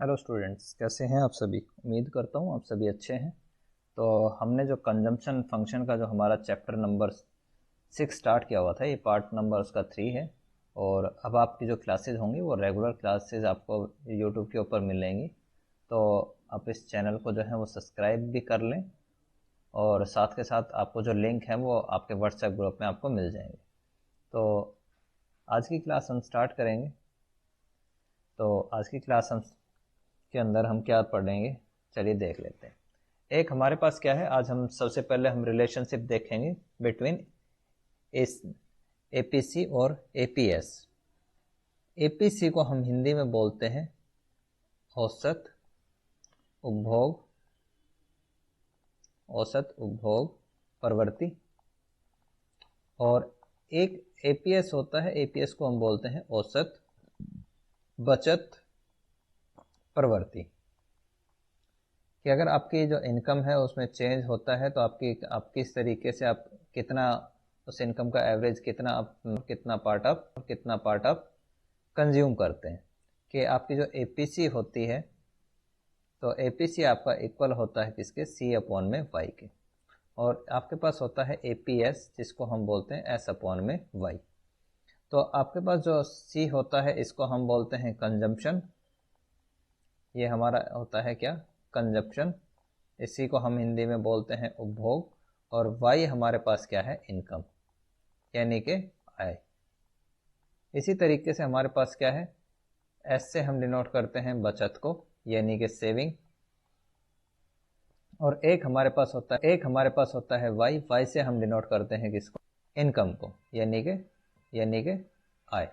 Hello students, कैसे हैं आप सभी। उम्मीद करता हूँ आप सभी अच्छे हैं। तो हमने जो कंजम्पशन फंक्शन का जो हमारा चैप्टर नंबर 6 स्टार्ट किया हुआ था, ये पार्ट नंबर उसका 3 है। और अब आपकी जो क्लासेज होंगी वो रेगुलर क्लासेज आपको यूट्यूब के ऊपर मिलेंगी। तो आप इस चैनल को जो है वो सब्सक्राइब भी कर लें, और साथ के साथ आपको जो लिंक है वो आपके व्हाट्सएप ग्रुप में आपको मिल जाएंगे। तो आज की क्लास हम स्टार्ट करेंगे। तो आज की क्लास के अंदर हम क्या पढ़ेंगे, चलिए देख लेते हैं। एक हमारे पास क्या है, आज हम सबसे पहले हम रिलेशनशिप देखेंगे बिटवीन इस एपीसी और एपीएस। एपीसी को हम हिंदी में बोलते हैं औसत उपभोग प्रवृत्ति, और एक एपीएस होता है, एपीएस को हम बोलते हैं औसत बचत प्रवृत्ति। कि अगर आपकी जो इनकम है उसमें चेंज होता है तो आप किस तरीके से आप कितना उस इनकम का एवरेज कितना पार्ट आप कंज्यूम करते हैं। कि आपकी जो एपीसी होती है, तो एपीसी आपका इक्वल होता है किसके, सी अपॉन में वाई के। और आपके पास होता है एपीएस, जिसको हम बोलते हैं एस अपॉन में वाई। तो आपके पास जो सी होता है इसको हम बोलते हैं कंजम्पशन, ये हमारा होता है क्या, कंजप्शन। इसी को हम हिंदी में बोलते हैं उपभोग। और वाई हमारे पास क्या है, इनकम, यानी कि आय। इसी तरीके से हमारे पास क्या है, एस से हम डिनोट करते हैं बचत को, यानी कि सेविंग। और एक हमारे पास होता है वाई, वाई से हम डिनोट करते हैं किसको, इनकम को, यानी कि आय।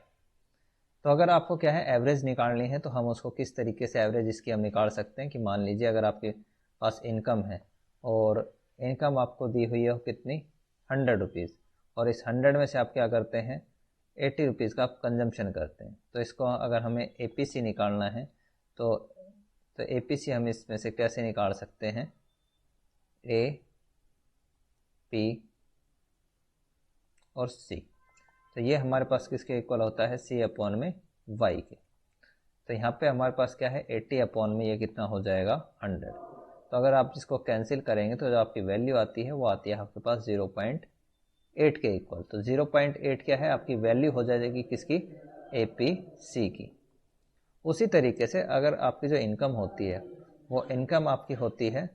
तो अगर आपको क्या है एवरेज निकालनी है, तो हम उसको किस तरीके से एवरेज इसकी हम निकाल सकते हैं। कि मान लीजिए अगर आपके पास इनकम है और इनकम आपको दी हुई है कितनी, 100 रुपीज़, और इस 100 में से आप क्या करते हैं, 80 रुपीज़ का आप कंजम्पशन करते हैं। तो इसको अगर हमें एपीसी निकालना है तो एपीसी हम इसमें से कैसे निकाल सकते हैं, ए पी और सी। तो ये हमारे पास किसके इक्वल होता है, सी अपॉन में वाई के। तो यहाँ पे हमारे पास क्या है, 80 अपॉन में ये कितना हो जाएगा, 100। तो अगर आप इसको कैंसिल करेंगे तो जो आपकी वैल्यू आती है वो आती है आपके पास 0.8 के इक्वल। तो 0.8 क्या है, आपकी वैल्यू हो जाएगी किसकी, ए पी सी की। उसी तरीके से अगर आपकी जो इनकम होती है वो इनकम आपकी होती है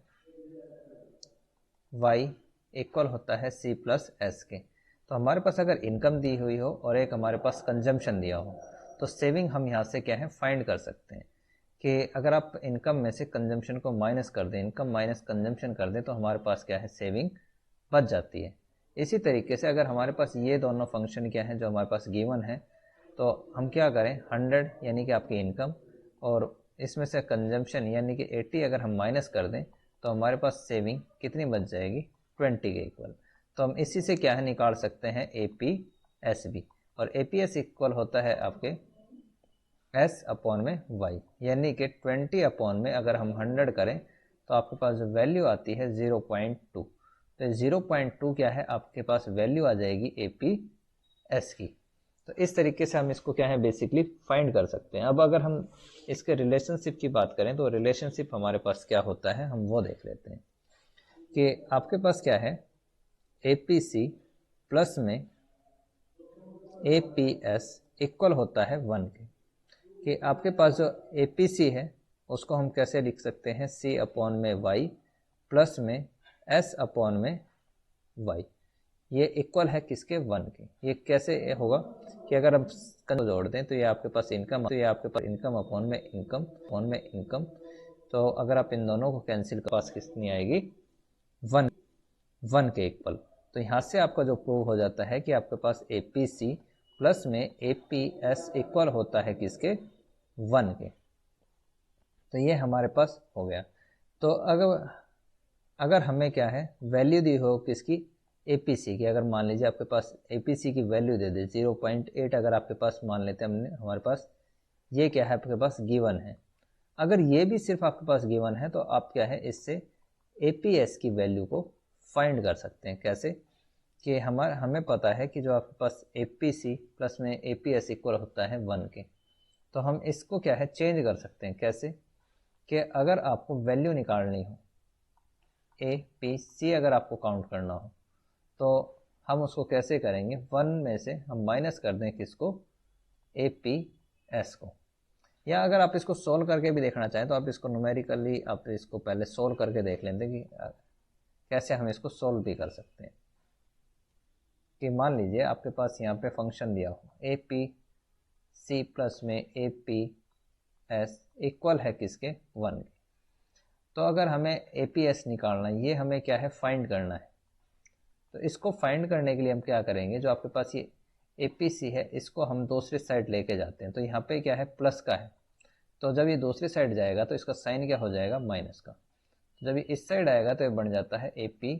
y इक्वल होता है c प्लस एस के। तो हमारे पास अगर इनकम दी हुई हो और एक हमारे पास कंजम्पशन दिया हो, तो सेविंग हम यहाँ से क्या है फाइंड कर सकते हैं। कि अगर आप इनकम में से कंजम्पशन को माइनस कर दें, इनकम माइनस कंजम्पशन कर दें, तो हमारे पास क्या है, सेविंग बच जाती है। इसी तरीके से अगर हमारे पास ये दोनों फंक्शन क्या है जो हमारे पास गिवन है, तो हम क्या करें, 100 यानी कि आपकी इनकम, और इसमें से कंजम्पशन यानी कि 80 अगर हम माइनस कर दें, तो हमारे पास सेविंग कितनी बच जाएगी, 20 के इक्वल। तो हम इसी से क्या है निकाल सकते हैं ए पी एस बी। और ए पी एस इक्वल होता है आपके एस अपॉन में वाई, यानी कि 20 अपॉन में अगर हम 100 करें तो आपके पास जो वैल्यू आती है 0.2। तो 0.2 क्या है, आपके पास वैल्यू आ जाएगी ए पी एस की। तो इस तरीके से हम इसको क्या है बेसिकली फाइंड कर सकते हैं। अब अगर हम इसके रिलेशनशिप की बात करें, तो रिलेशनशिप हमारे पास क्या होता है, हम वो देख लेते हैं। कि आपके पास क्या है, एपीसी प्लस में एपीएस इक्वल होता है 1 के। कि आपके पास जो एपीसी है उसको हम कैसे लिख सकते हैं, सी अपॉन में वाई प्लस में एस अपॉन में वाई। ये इक्वल है किसके, 1 के। ये कैसे होगा कि अगर हम जोड़ दें तो ये आपके पास इनकम अपॉन में इनकम। तो अगर आप इन दोनों को कैंसिल कर, पास कितनी आएगी, 1 के इक्वल। तो यहाँ से आपका जो प्रूव हो जाता है कि आपके पास एपीसी प्लस में एपीएस इक्वल होता है किसके, 1 के। तो ये हमारे पास हो गया। तो अगर हमें क्या है वैल्यू दी हो किसकी, एपीसी की, अगर मान लीजिए आपके पास एपीसी की वैल्यू दे दे 0.8, अगर आपके पास मान लेते हैं हमने, हमारे पास ये क्या है, आपके पास गिवन है। अगर ये भी सिर्फ आपके पास गिवन है तो आप क्या है इससे एपीएस की वैल्यू को फाइंड कर सकते हैं। कैसे, कि हमें पता है कि जो आपके पास एपीसी प्लस में एपीएस इक्वल होता है 1 के। तो हम इसको क्या है चेंज कर सकते हैं। कैसे, कि अगर आपको वैल्यू निकालनी हो, ए पी सी अगर आपको काउंट करना हो, तो हम उसको कैसे करेंगे, 1 में से हम माइनस कर दें किसको, ए पी एस को। या अगर आप इसको सोल्व करके भी देखना चाहें तो आप इसको न्यूमेरिकली आप इसको पहले सोल्व करके देख लेते कि कैसे हम इसको सोल्व भी कर सकते हैं। कि मान लीजिए आपके पास यहाँ पे फंक्शन दिया हो ए पी सी प्लस में ए पी एस इक्वल है किसके, 1 के। तो अगर हमें ए पी एस निकालना है, ये हमें क्या है, फाइंड करना है। तो इसको फाइंड करने के लिए हम क्या करेंगे, जो आपके पास ये ए पी सी है इसको हम दूसरी साइड लेके जाते हैं। तो यहाँ पे क्या है, प्लस का है, तो जब ये दूसरी साइड जाएगा तो इसका साइन क्या हो जाएगा, माइनस का। जब ये इस साइड आएगा तो ये बन जाता है ए पी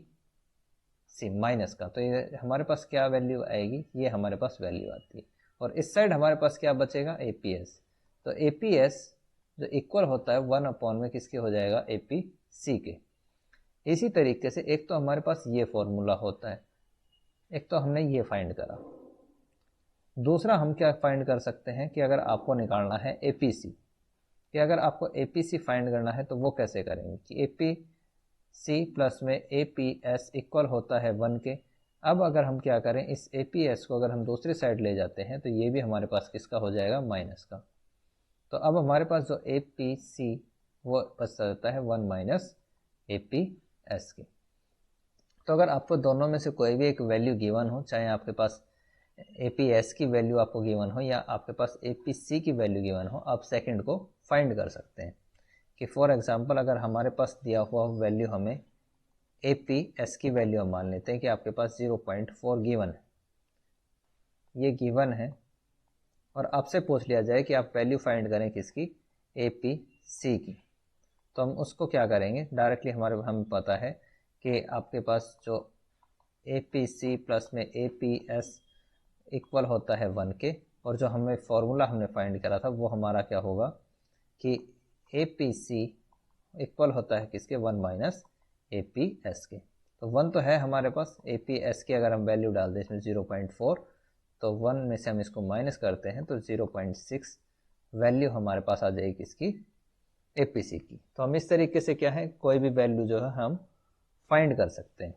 सी माइनस का। तो ये हमारे पास क्या वैल्यू आएगी, ये हमारे पास वैल्यू आती है। और इस साइड हमारे पास क्या बचेगा, ए पी एस। तो ए पी एस जो इक्वल होता है 1 में किसके हो जाएगा, ए पी सी के। इसी तरीके से एक तो हमारे पास ये फॉर्मूला होता है, एक तो हमने ये फाइंड करा। दूसरा हम क्या फाइंड कर सकते हैं कि अगर आपको निकालना है ए पी सी, कि अगर आपको ए पी सी फाइंड करना है तो वो कैसे करेंगे, कि ए पी सी प्लस में ए पी एस इक्वल होता है 1 के। अब अगर हम क्या करें, इस ए पी एस को अगर हम दूसरी साइड ले जाते हैं तो ये भी हमारे पास किसका हो जाएगा, माइनस का। तो अब हमारे पास जो ए पी सी वो बच जाता है 1 माइनस ए पी एस के। तो अगर आपको दोनों में से कोई भी एक वैल्यू गिवन हो, चाहे आपके पास ए पी एस की वैल्यू आपको गिवन हो या आपके पास ए पी सी की वैल्यू गिवन हो, आप सेकंड को फाइंड कर सकते हैं। कि फॉर एग्जांपल अगर हमारे पास दिया हुआ वैल्यू हमें ए पी एस की वैल्यू हम मान लेते हैं कि आपके पास 0.4 गिवन है, ये गिवन है, और आपसे पूछ लिया जाए कि आप वैल्यू फाइंड करें किसकी, ए पी सी की। तो हम उसको क्या करेंगे, डायरेक्टली हमें पता है कि आपके पास जो ए पी सी प्लस में ए पी एस इक्वल होता है 1 के, और जो हमें फॉर्मूला हमने फाइंड करा था वो हमारा क्या होगा कि ए पी सी इक्वल होता है किसके, 1 माइनस ए पी एस के। तो 1 तो है हमारे पास, ए पी एस की अगर हम वैल्यू डाल दें इसमें 0.4, तो 1 में से हम इसको माइनस करते हैं तो 0.6 वैल्यू हमारे पास आ जाएगी किसकी, ए पी सी की। तो हम इस तरीके से क्या है, कोई भी वैल्यू जो है हम फाइंड कर सकते हैं।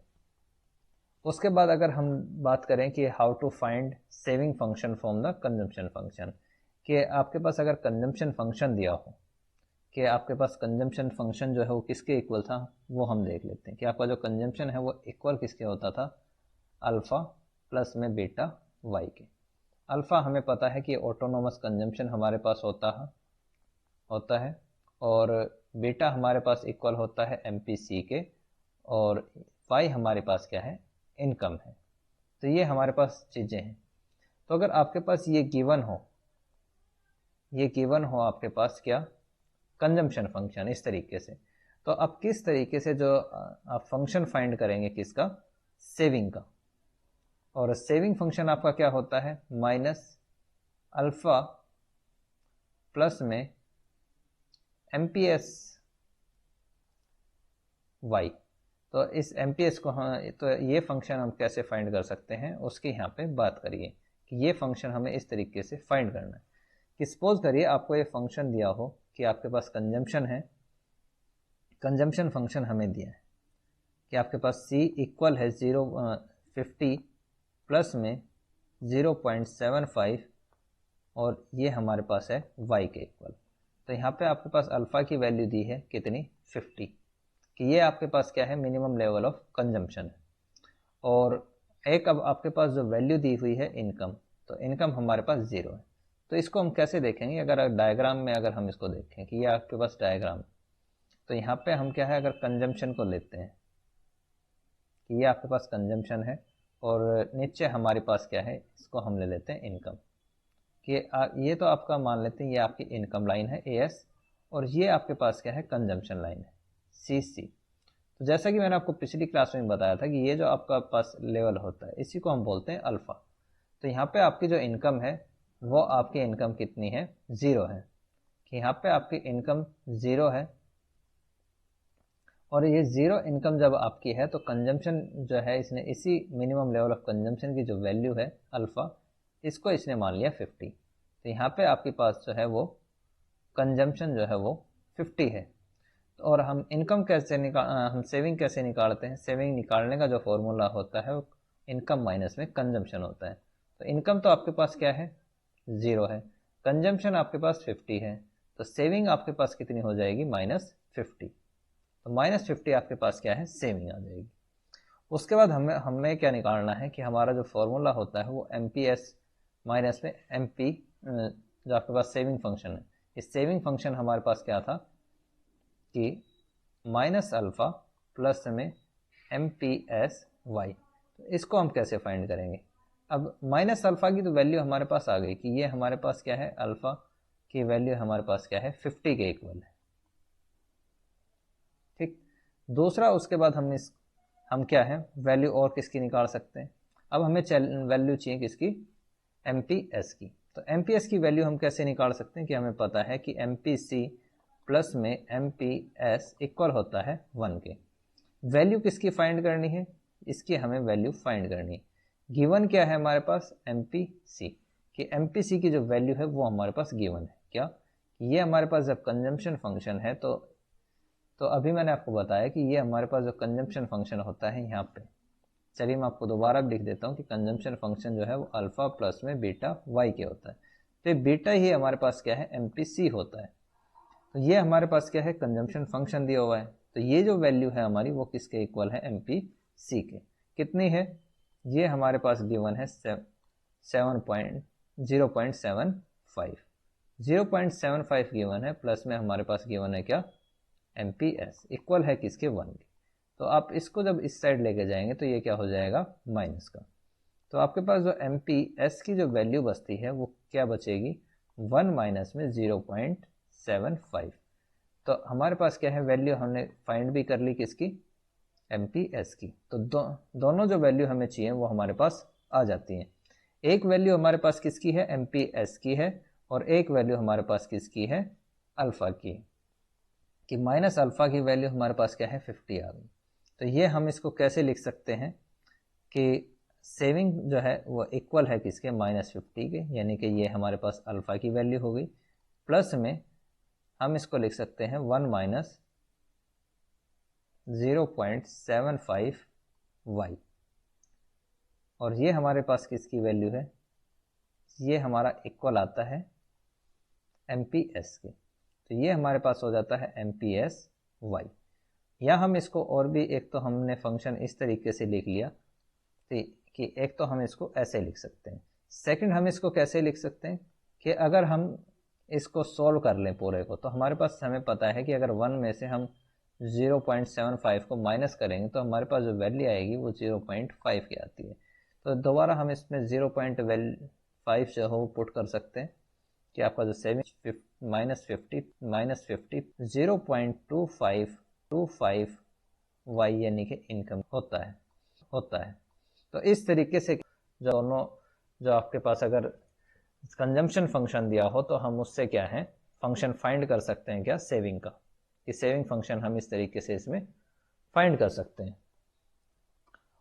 उसके बाद अगर हम बात करें कि how to find saving function from the consumption function, कि आपके पास अगर कंजम्पशन फंक्शन दिया हो, कि आपके पास कंजम्पशन फंक्शन जो है वो किसके इक्वल था, वो हम देख लेते हैं। कि आपका जो कंजम्पशन है वो इक्वल किसके होता था, अल्फ़ा प्लस में बीटा वाई के। अल्फ़ा हमें पता है कि ऑटोनोमस कंजम्पशन हमारे पास होता है, और बीटा हमारे पास इक्वल होता है एम पी सी के, और वाई हमारे पास क्या है, इनकम है। तो ये हमारे पास चीज़ें हैं। तो अगर आपके पास ये गिवन हो आपके पास क्या, कंजम्पशन फंक्शन इस तरीके से, तो आप किस तरीके से जो आप फंक्शन फाइंड करेंगे किसका, सेविंग का। और सेविंग फंक्शन आपका क्या होता है, माइनस अल्फा प्लस में एम पी एस वाई। तो इस एम पी एस को तो ये फंक्शन हम कैसे फाइंड कर सकते हैं उसकी यहाँ पे बात करिए, कि ये फंक्शन हमें इस तरीके से फाइंड करना है। कि सपोज करिए आपको ये फंक्शन दिया हो कि आपके पास कंजम्पशन है, कंजम्पशन फंक्शन हमें दिया है कि आपके पास C इक्वल है 50 प्लस में 0.75, और ये हमारे पास है y के इक्वल। तो यहाँ पे आपके पास अल्फ़ा की वैल्यू दी है कितनी, 50, कि ये आपके पास क्या है, मिनिमम लेवल ऑफ कंजम्पशन है। और एक अब आपके पास जो वैल्यू दी हुई है इनकम, तो इनकम हमारे पास 0 है। तो इसको हम कैसे देखेंगे, अगर डायग्राम में अगर हम इसको देखें कि ये आपके पास डायग्राम, तो यहाँ पे हम क्या है, अगर कंजम्पशन को लेते हैं कि ये आपके पास कंजम्पशन है, और नीचे हमारे पास क्या है, इसको हम ले लेते हैं इनकम। कि ये तो आपका मान लेते हैं ये आपकी इनकम लाइन है AS, और ये आपके पास क्या है, कंजम्पशन लाइन है CC। तो जैसा कि मैंने आपको पिछली क्लास में बताया था कि ये जो आपका पास लेवल होता है इसी को हम बोलते हैं अल्फ़ा। तो यहाँ पे आपकी जो इनकम है वो आपकी इनकम कितनी है, 0 है। कि यहाँ पे आपकी इनकम 0 है, और ये 0 इनकम जब आपकी है तो कंजम्पशन जो है इसने इसी मिनिमम लेवल ऑफ कंजम्पशन की जो वैल्यू है अल्फ़ा, इसको इसने मान लिया 50। तो यहाँ पे आपके पास जो है वो कंजम्पशन जो है वो 50 है। और हम इनकम कैसे हम सेविंग कैसे निकालते हैं? सेविंग निकालने का जो फॉर्मूला होता है वो इनकम माइनस में कंजम्पशन होता है। तो इनकम तो आपके पास क्या है? 0 है। कंजम्पशन आपके पास 50 है, तो सेविंग आपके पास कितनी हो जाएगी? -50। तो -50 आपके पास क्या है? सेविंग आ जाएगी। उसके बाद हमें क्या निकालना है कि हमारा जो फॉर्मूला होता है वो MPS माइनस में MP, जो आपके पास सेविंग फंक्शन है, इस सेविंग फंक्शन हमारे पास क्या था कि माइनस अल्फ़ा प्लस में MPSY। तो इसको हम कैसे फाइंड करेंगे? अब माइनस अल्फ़ा की तो वैल्यू हमारे पास आ गई कि ये हमारे पास क्या है? अल्फ़ा की वैल्यू हमारे पास क्या है? 50 के इक्वल है। ठीक। दूसरा, उसके बाद हम क्या है? वैल्यू और किसकी निकाल सकते हैं? अब हमें वैल्यू चाहिए किसकी? MPS की। तो MPS की वैल्यू हम कैसे निकाल सकते हैं कि हमें पता है कि MPC प्लस में MPS इक्वल होता है 1 के। वैल्यू किसकी फाइंड करनी है? इसकी हमें वैल्यू फाइंड करनी है। गिवन क्या है हमारे पास? MPC। कि MPC की जो वैल्यू है वो हमारे पास गिवन है। क्या? ये हमारे पास जब कंजम्पशन फंक्शन है तो अभी मैंने आपको बताया कि ये हमारे पास जो कंजम्पशन फंक्शन होता है यहाँ पे, चलिए मैं आपको दोबारा लिख देता हूँ कि कंजम्पशन फंक्शन जो है वो अल्फा प्लस में बीटा वाई के होता है। तो ये बीटा ही हमारे पास क्या है? MPC होता है। तो ये हमारे पास क्या है? कंजम्पशन फंक्शन दिया हुआ है। तो ये जो वैल्यू है हमारी वो किसके इक्वल है? MPC के। कितनी है? ये हमारे पास गिवन है 0.75। 0.75 गिवन है, प्लस में हमारे पास गिवन है क्या? MPS इक्वल है किसके? 1 के। तो आप इसको जब इस साइड लेके जाएंगे तो ये क्या हो जाएगा? माइनस का। तो आपके पास जो MPS की जो वैल्यू बचती है वो क्या बचेगी? 1 माइनस में 0.75। तो हमारे पास क्या है? वैल्यू हमने फाइंड भी कर ली किसकी? MPS की। तो दोनों जो वैल्यू हमें चाहिए वो हमारे पास आ जाती हैं। एक वैल्यू हमारे पास किसकी है? MPS की है, और एक वैल्यू हमारे पास किसकी है? अल्फा की। कि माइनस अल्फा की वैल्यू हमारे पास क्या है? 50 आ गई। तो ये हम इसको कैसे लिख सकते हैं कि सेविंग जो है वो इक्वल है किसके? -50 के, यानी कि ये हमारे पास अल्फा की वैल्यू हो गई। प्लस में हम इसको लिख सकते हैं 1 माइनस 0.75y, और ये हमारे पास किसकी वैल्यू है? ये हमारा इक्वल आता है MPS के। तो ये हमारे पास हो जाता है MPSY। या हम इसको और भी, एक तो हमने फंक्शन इस तरीके से लिख लिया कि एक तो हम इसको ऐसे लिख सकते हैं। सेकंड, हम इसको कैसे लिख सकते हैं कि अगर हम इसको सोल्व कर लें पूरे को, तो हमारे पास हमें पता है कि अगर 1 में से हम 0.75 को माइनस करेंगे तो हमारे पास जो वैल्यू आएगी वो 0.5 की आती है। तो दोबारा हम इसमें 0.5 जो है वो पुट कर सकते हैं कि आपका जो सेविंग -50 0.2525 यानी कि इनकम होता है। तो इस तरीके से दोनों, जो आपके पास अगर कंजम्पशन फंक्शन दिया हो तो हम उससे क्या है? फंक्शन फाइंड कर सकते हैं क्या? सेविंग का। कि सेविंग फंक्शन हम इस तरीके से इसमें फाइंड कर सकते हैं।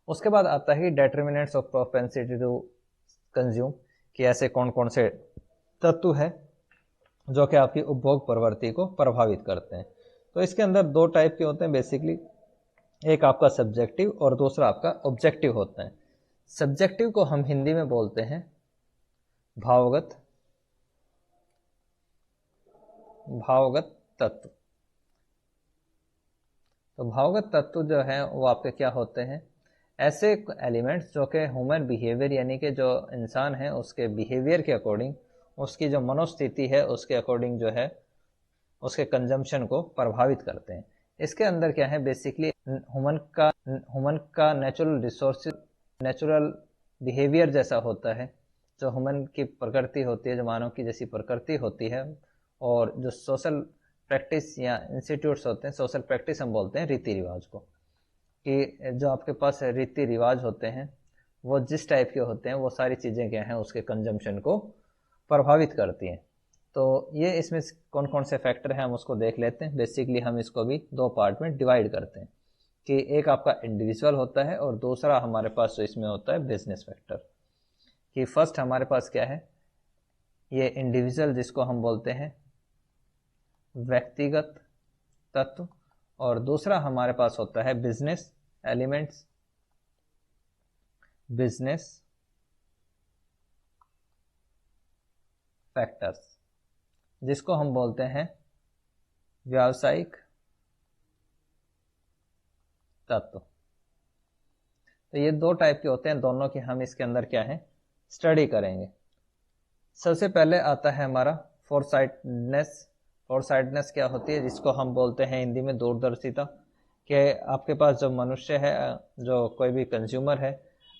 उसके बाद आता है determinants of propensity to consume, कि ऐसे कौन कौन से तत्व है जो कि आपकी उपभोग प्रवृत्ति को प्रभावित करते हैं। तो इसके अंदर 2 टाइप के होते हैं बेसिकली। एक आपका सब्जेक्टिव और दूसरा आपका ऑब्जेक्टिव होता है। सब्जेक्टिव को हम हिंदी में बोलते हैं भावगत तत्व। तो भावगत तत्व जो है वो आपके क्या होते हैं? ऐसे एलिमेंट्स जो कि ह्यूमन बिहेवियर, यानी कि जो इंसान है उसके बिहेवियर के अकॉर्डिंग, उसकी जो मनोस्थिति है उसके अकॉर्डिंग जो है उसके कंजम्पशन को प्रभावित करते हैं। इसके अंदर क्या है? बेसिकली ह्यूमन का नेचुरल रिसोर्स, नेचुरल बिहेवियर जैसा होता है, जो ह्यूमन की प्रकृति होती है, जो मानव की जैसी प्रकृति होती है, और जो सोशल प्रैक्टिस या इंस्टीट्यूट्स होते हैं, सोशल प्रैक्टिस हम बोलते हैं रीति रिवाज को, कि जो आपके पास रीति रिवाज होते हैं वो जिस टाइप के होते हैं वो सारी चीज़ें क्या हैं? उसके कंजम्पशन को प्रभावित करती हैं। तो ये इसमें कौन कौन से फैक्टर हैं हम उसको देख लेते हैं। बेसिकली हम इसको भी 2 पार्ट में डिवाइड करते हैं कि एक आपका इंडिविजुअल होता है और दूसरा हमारे पास जो इसमें होता है बिजनेस फैक्टर। कि फर्स्ट हमारे पास क्या है? ये इंडिविजुअल, जिसको हम बोलते हैं व्यक्तिगत तत्व, और दूसरा हमारे पास होता है बिजनेस एलिमेंट्स, बिजनेस फैक्टर्स, जिसको हम बोलते हैं व्यावसायिक तत्व। तो ये दो टाइप के होते हैं, दोनों की हम इसके अंदर क्या है स्टडी करेंगे। सबसे पहले आता है हमारा फोरसाइटनेस। फोरसाइटनेस क्या होती है, जिसको हम बोलते हैं हिंदी में दूरदर्शिता। कि आपके पास जो मनुष्य है, जो कोई भी कंज्यूमर है,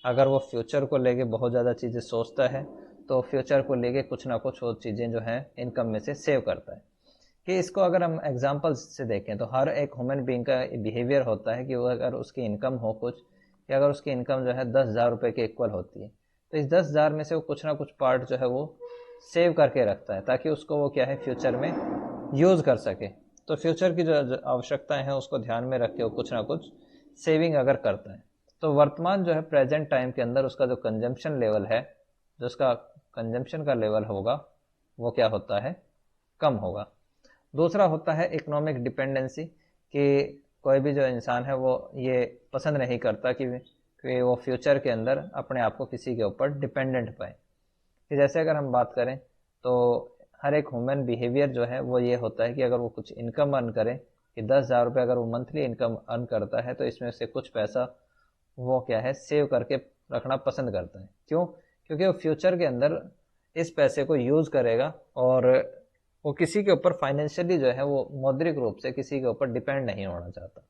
अगर वो फ्यूचर को लेके बहुत ज़्यादा चीज़ें सोचता है तो फ्यूचर को लेके कुछ ना कुछ वो चीज़ें जो हैं इनकम में से सेव करता है। कि इसको अगर हम एग्जांपल से देखें तो हर एक ह्यूमन बीइंग का बिहेवियर होता है कि वो अगर उसकी इनकम हो कुछ, कि अगर उसकी इनकम जो है 10,000 रुपये के इक्वल होती है, तो इस 10,000 में से वो कुछ ना कुछ पार्ट जो है वो सेव करके रखता है, ताकि उसको वो क्या है फ्यूचर में यूज़ कर सके। तो फ्यूचर की जो आवश्यकताएं हैं उसको ध्यान में रख के वो कुछ ना कुछ सेविंग अगर करता है, तो वर्तमान जो है प्रेजेंट टाइम के अंदर उसका जो कंजम्पशन लेवल है, जो उसका कंजम्पशन का लेवल होगा वो क्या होता है कम होगा। दूसरा होता है इकोनॉमिक डिपेंडेंसी, कि कोई भी जो इंसान है वो ये पसंद नहीं करता कि वो फ्यूचर के अंदर अपने आप को किसी के ऊपर डिपेंडेंट पाए। कि जैसे अगर हम बात करें तो हर एक ह्यूमन बिहेवियर जो है वो ये होता है कि अगर वो कुछ इनकम अर्न करे, कि 10,000 रुपये अगर वो मंथली इनकम अर्न करता है तो इसमें से कुछ पैसा वो क्या है सेव करके रखना पसंद करता है। क्यों? क्योंकि वो फ्यूचर के अंदर इस पैसे को यूज़ करेगा और वो किसी के ऊपर फाइनेंशियली जो है वो मौद्रिक रूप से किसी के ऊपर डिपेंड नहीं होना चाहता।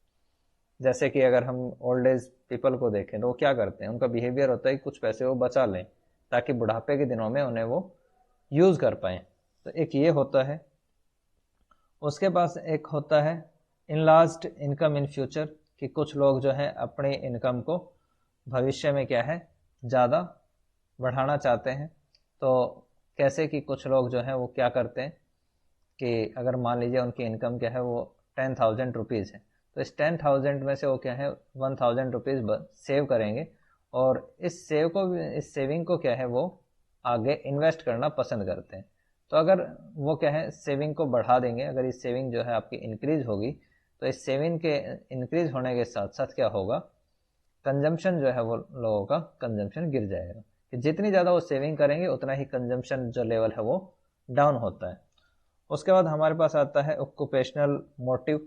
जैसे कि अगर हम ओल्ड एज पीपल को देखें तो वो क्या करते हैं, उनका बिहेवियर होता है कि कुछ पैसे वो बचा लें ताकि बुढ़ापे के दिनों में उन्हें वो यूज़ कर पाएँ। तो एक ये होता है। उसके पास एक होता है इनलार्ज्ड इनकम इन फ्यूचर, कि कुछ लोग जो है अपनी इनकम को भविष्य में क्या है ज़्यादा बढ़ाना चाहते हैं। तो कैसे कि कुछ लोग जो हैं वो क्या करते हैं कि अगर मान लीजिए उनकी इनकम क्या है वो 10,000 रुपीज़ है, तो इस 10,000 में से वो क्या है 1,000 रुपीज़ सेव करेंगे, और इस सेविंग को क्या है वो आगे इन्वेस्ट करना पसंद करते हैं। तो अगर वो क्या है सेविंग को बढ़ा देंगे, अगर इस सेविंग जो है आपकी इंक्रीज होगी, तो इस सेविंग के इंक्रीज होने के साथ साथ क्या होगा, कंजम्पशन जो है वो लोगों का कंजम्पशन गिर जाएगा। कि जितनी ज़्यादा वो सेविंग करेंगे उतना ही कंजम्पशन जो लेवल है वो डाउन होता है। उसके बाद हमारे पास आता है ऑक्यूपेशनल मोटिव,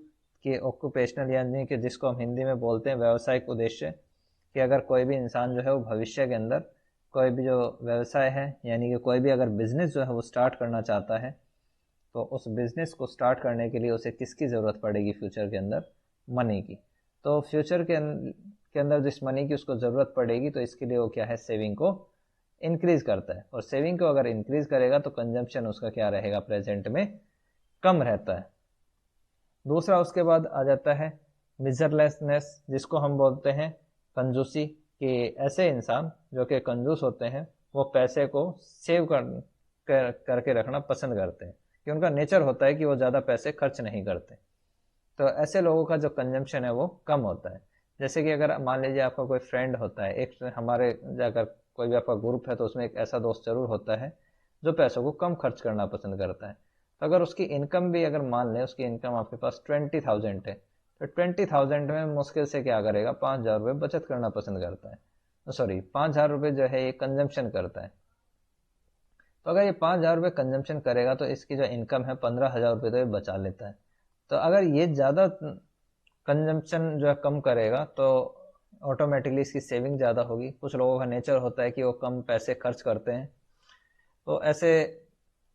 कि ऑक्यूपेशनल यानी कि जिसको हम हिंदी में बोलते हैं व्यावसायिक उद्देश्य। कि अगर कोई भी इंसान जो है वो भविष्य के अंदर कोई भी जो व्यवसाय है, यानी कि कोई भी अगर बिजनेस जो है वो स्टार्ट करना चाहता है, तो उस बिजनेस को स्टार्ट करने के लिए उसे किसकी ज़रूरत पड़ेगी फ्यूचर के अंदर, मनी की। तो फ्यूचर के अंदर जिस मनी की उसको ज़रूरत पड़ेगी, तो इसके लिए वो क्या है सेविंग को इंक्रीज करता है, और सेविंग को अगर इंक्रीज करेगा तो कंजम्पशन उसका क्या रहेगा प्रेजेंट में कम रहता है। दूसरा उसके बाद आ जाता है मिजरलेसनेस, जिसको हम बोलते हैं कंजूसी। कि ऐसे इंसान जो कि कंजूस होते हैं वो पैसे को सेव करके रखना पसंद करते हैं, कि उनका नेचर होता है कि वो ज़्यादा पैसे खर्च नहीं करते। तो ऐसे लोगों का जो कंजम्पशन है वो कम होता है। जैसे कि अगर मान लीजिए आपका कोई फ्रेंड होता है, एक हमारे अगर कोई भी आपका ग्रुप है तो उसमें एक ऐसा दोस्त जरूर होता है जो पैसों को कम खर्च करना पसंद करता है। तो अगर उसकी इनकम भी अगर मान लें उसकी इनकम आपके पास 20,000 है, तो 20,000 में मुश्किल से क्या करेगा 5,000 रुपये बचत करना पसंद करता है, सॉरी 5,000 रुपये जो है ये कंजम्पशन करता है। तो अगर ये 5,000 रुपये कंजम्पशन करेगा तो इसकी जो इनकम है 15,000 रुपये तो ये बचा लेता है। तो अगर ये ज़्यादा कंजम्पशन जो है कम करेगा तो ऑटोमेटिकली इसकी सेविंग ज़्यादा होगी। कुछ लोगों का नेचर होता है कि वो कम पैसे खर्च करते हैं, तो ऐसे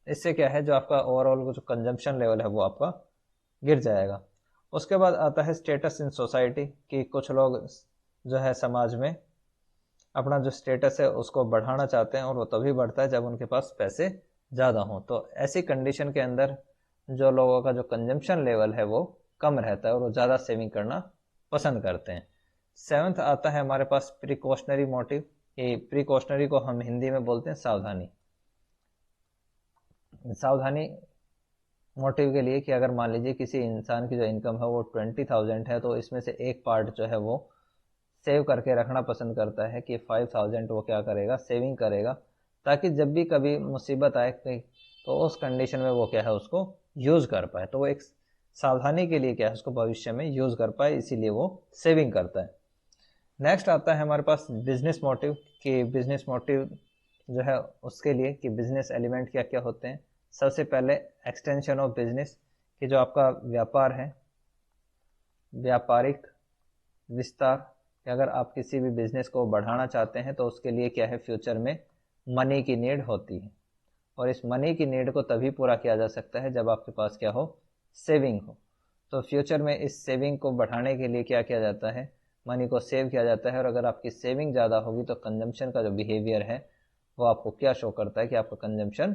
इससे क्या है जो आपका ओवरऑल जो कंजम्पशन लेवल है वो आपका गिर जाएगा। उसके बाद आता है स्टेटस इन सोसाइटी, कि कुछ लोग जो है समाज में अपना जो स्टेटस है उसको बढ़ाना चाहते हैं, और वो तभी बढ़ता है जब उनके पास पैसे ज़्यादा हों। तो ऐसी कंडीशन के अंदर जो लोगों का जो कंजम्पशन लेवल है वो कम रहता है और वो ज़्यादा सेविंग करना पसंद करते हैं। सेवन्थ आता है हमारे पास प्रिकॉशनरी मोटिव। ये प्रिकॉशनरी को हम हिंदी में बोलते हैं सावधानी। सावधानी मोटिव के लिए कि अगर मान लीजिए किसी इंसान की जो इनकम है वो 20,000 है, तो इसमें से एक पार्ट जो है वो सेव करके रखना पसंद करता है, कि 5,000 वो क्या करेगा सेविंग करेगा, ताकि जब भी कभी मुसीबत आए तो उस कंडीशन में वो क्या है उसको यूज़ कर पाए। तो वो एक सावधानी के लिए क्या है उसको भविष्य में यूज कर पाए, इसीलिए वो सेविंग करता है। नेक्स्ट आता है हमारे पास बिजनेस मोटिव, कि बिजनेस मोटिव जो है उसके लिए कि बिजनेस एलिमेंट क्या क्या होते हैं। सबसे पहले एक्सटेंशन ऑफ बिजनेस, कि जो आपका व्यापार है, व्यापारिक विस्तार, कि अगर आप किसी भी बिजनेस को बढ़ाना चाहते हैं तो उसके लिए क्या है फ्यूचर में मनी की नीड होती है, और इस मनी की नीड को तभी पूरा किया जा सकता है जब आपके पास क्या हो, सेविंग हो। तो फ्यूचर में इस सेविंग को बढ़ाने के लिए क्या किया जाता है, मनी को सेव किया जाता है, और अगर आपकी सेविंग ज़्यादा होगी तो कंजम्पशन का जो बिहेवियर है वो आपको क्या शो करता है कि आपका कंजम्पशन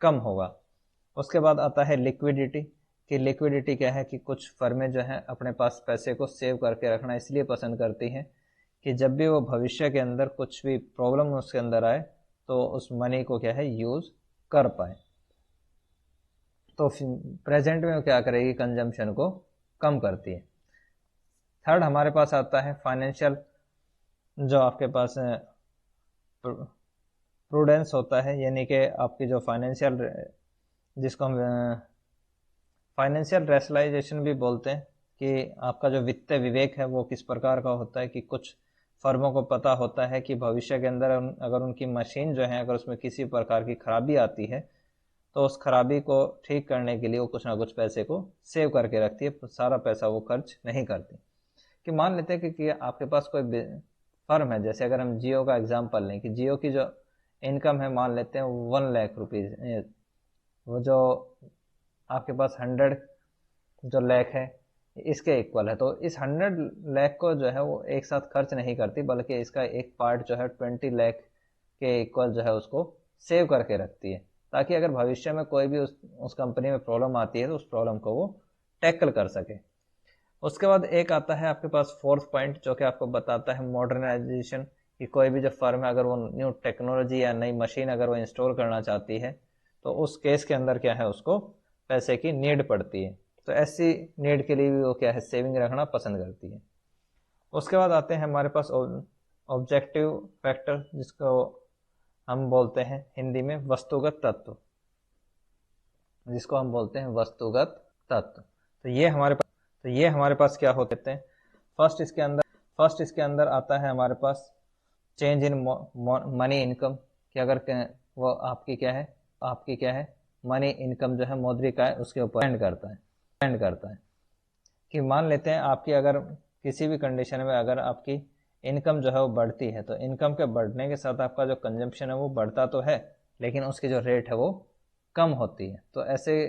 कम होगा। उसके बाद आता है लिक्विडिटी, कि लिक्विडिटी क्या है कि कुछ फर्में जो हैं अपने पास पैसे को सेव करके रखना इसलिए पसंद करती हैं कि जब भी वो भविष्य के अंदर कुछ भी प्रॉब्लम उसके अंदर आए तो उस मनी को क्या है यूज़ कर पाए। तो प्रेजेंट में वो क्या करेगी, कंजम्पशन को कम करती है। थर्ड हमारे पास आता है फाइनेंशियल, जो आपके पास प्रूडेंस होता है, यानी कि आपकी जो फाइनेंशियल, जिसको हम फाइनेंशियल रेशनलाइजेशन भी बोलते हैं, कि आपका जो वित्तीय विवेक है वो किस प्रकार का होता है, कि कुछ फर्मों को पता होता है कि भविष्य के अंदर अगर उनकी मशीन जो है अगर उसमें किसी प्रकार की खराबी आती है तो उस खराबी को ठीक करने के लिए वो कुछ ना कुछ पैसे को सेव करके रखती है, सारा पैसा वो खर्च नहीं करती। कि मान लेते हैं कि आपके पास कोई फर्म है, जैसे अगर हम जियो का एग्जांपल लें, कि जियो की जो इनकम है मान लेते हैं 1 लाख रुपीज़, वो जो आपके पास 100 जो लाख है इसके इक्वल है, तो इस 100 लाख को जो है वो एक साथ खर्च नहीं करती, बल्कि इसका एक पार्ट जो है 20 लाख के इक्वल जो है उसको सेव करके रखती है, ताकि अगर भविष्य में कोई भी उस कंपनी में प्रॉब्लम आती है तो उस प्रॉब्लम को वो टैकल कर सके। उसके बाद एक आता है आपके पास फोर्थ पॉइंट, जो कि आपको बताता है मॉडर्नाइजेशन, कि कोई भी जो फर्म है अगर वो न्यू टेक्नोलॉजी या नई मशीन अगर वो इंस्टॉल करना चाहती है तो उस केस के अंदर क्या है उसको पैसे की नीड पड़ती है, तो ऐसी नीड के लिए भी वो क्या है सेविंग रखना पसंद करती है। उसके बाद आते हैं हमारे पास ऑब्जेक्टिव फैक्टर, जिसको हम बोलते हैं हिंदी में वस्तुगत तत्व, जिसको हम बोलते हैं वस्तुगत तत्व। तो ये हमारे पास क्या होते हैं, फर्स्ट इसके अंदर आता है हमारे पास चेंज इन मनी इनकम, कि अगर वो आपकी क्या है मनी इनकम जो है मौद्रिक आय उसके ऊपर डिपेंड करता है। कि मान लेते हैं आपकी अगर किसी भी कंडीशन में अगर आपकी इनकम जो है वो बढ़ती है, तो इनकम के बढ़ने के साथ आपका जो कंजम्पशन है वो बढ़ता तो है, लेकिन उसकी जो रेट है वो कम होती है। तो ऐसे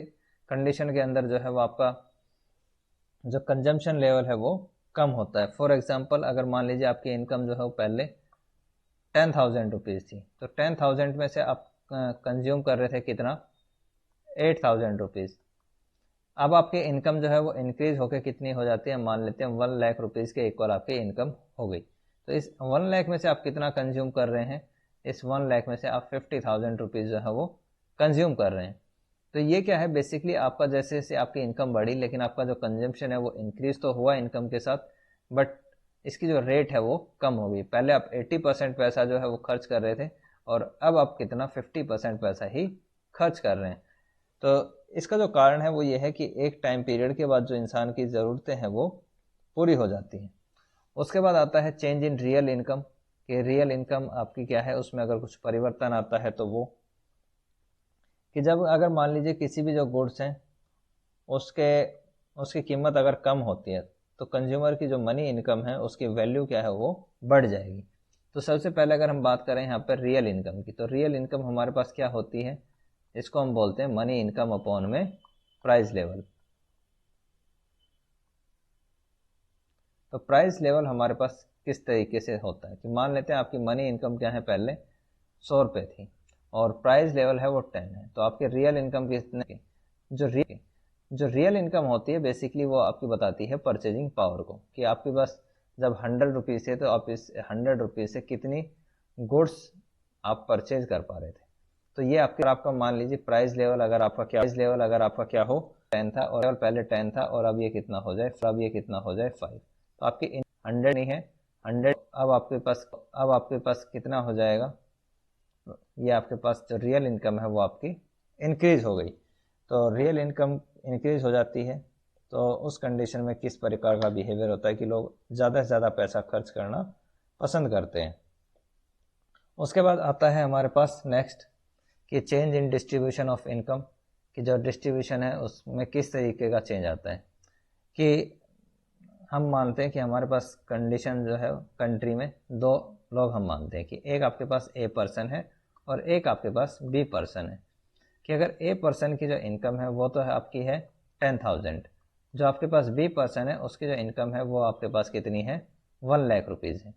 कंडीशन के अंदर जो है वो आपका जो कंजम्पशन लेवल है वो कम होता है। फॉर एग्जांपल अगर मान लीजिए आपकी इनकम जो है वो पहले 10,000 रुपीज़ थी, तो 10,000 में से आप कंज्यूम कर रहे थे कितना, 8,000 रुपीज़। अब आपकी इनकम जो है वो इंक्रीज होकर कितनी हो जाती है, मान लेते हैं 1 लाख रुपीज़ के इक्वल आपकी इनकम हो गई। तो इस 1 लाख में से आप कितना कंज्यूम कर रहे हैं, इस 1 लाख में से आप 50,000 रुपीज़ जो है वो कंज्यूम कर रहे हैं। तो ये क्या है बेसिकली आपका जैसे जैसे आपकी इनकम बढ़ी लेकिन आपका जो कंजम्पशन है वो इंक्रीज तो हुआ इनकम के साथ, बट इसकी जो रेट है वो कम हो गई। पहले आप 80% पैसा जो है वो खर्च कर रहे थे और अब आप कितना 50% पैसा ही खर्च कर रहे हैं। तो इसका जो कारण है वो ये है कि एक टाइम पीरियड के बाद जो इंसान की ज़रूरतें हैं वो पूरी हो जाती हैं। उसके बाद आता है चेंज इन रियल इनकम, कि रियल इनकम आपकी क्या है उसमें अगर कुछ परिवर्तन आता है तो वो कि जब अगर मान लीजिए किसी भी जो गुड्स हैं उसके उसकी कीमत अगर कम होती है तो कंज्यूमर की जो मनी इनकम है उसकी वैल्यू क्या है वो बढ़ जाएगी। तो सबसे पहले अगर हम बात करें यहाँ पर रियल इनकम की, तो रियल इनकम हमारे पास क्या होती है, इसको हम बोलते हैं मनी इनकम अपॉन में प्राइस लेवल। तो प्राइस लेवल हमारे पास किस तरीके से होता है कि मान लेते हैं आपकी मनी इनकम क्या है पहले 100 रुपये थी और प्राइस लेवल है वो 10 है, तो आपके रियल इनकम कितने, जो रियल इनकम होती है बेसिकली वो आपकी बताती है परचेजिंग पावर को, कि आपके पास जब 100 रुपीज़ है तो आप इस 100 रुपीज़ से कितनी गुड्स आप परचेज कर पा रहे थे। तो ये आपका मान लीजिए प्राइस लेवल अगर आपका क्या हो 10 था और पहले 10 था और अब ये कितना हो जाए 5, तो आपकी 100 नहीं है 100, अब आपके पास कितना हो जाएगा, ये आपके पास जो रियल इनकम है वो आपकी इंक्रीज हो गई। तो रियल इनकम इंक्रीज हो जाती है तो उस कंडीशन में किस प्रकार का बिहेवियर होता है कि लोग ज़्यादा से ज़्यादा पैसा खर्च करना पसंद करते हैं। उसके बाद आता है हमारे पास नेक्स्ट कि change in distribution of income, कि जो डिस्ट्रीब्यूशन है उसमें किस तरीके का चेंज आता है। कि हम मानते हैं कि हमारे पास कंडीशन जो है कंट्री में दो लोग हम मानते हैं कि एक आपके पास ए पर्सन है और एक आपके पास बी पर्सन है। कि अगर ए पर्सन की जो इनकम है वो तो है आपकी है 10,000, जो आपके पास बी पर्सन है उसकी जो इनकम है वो आपके पास कितनी है 1 लाख रुपीज़ है।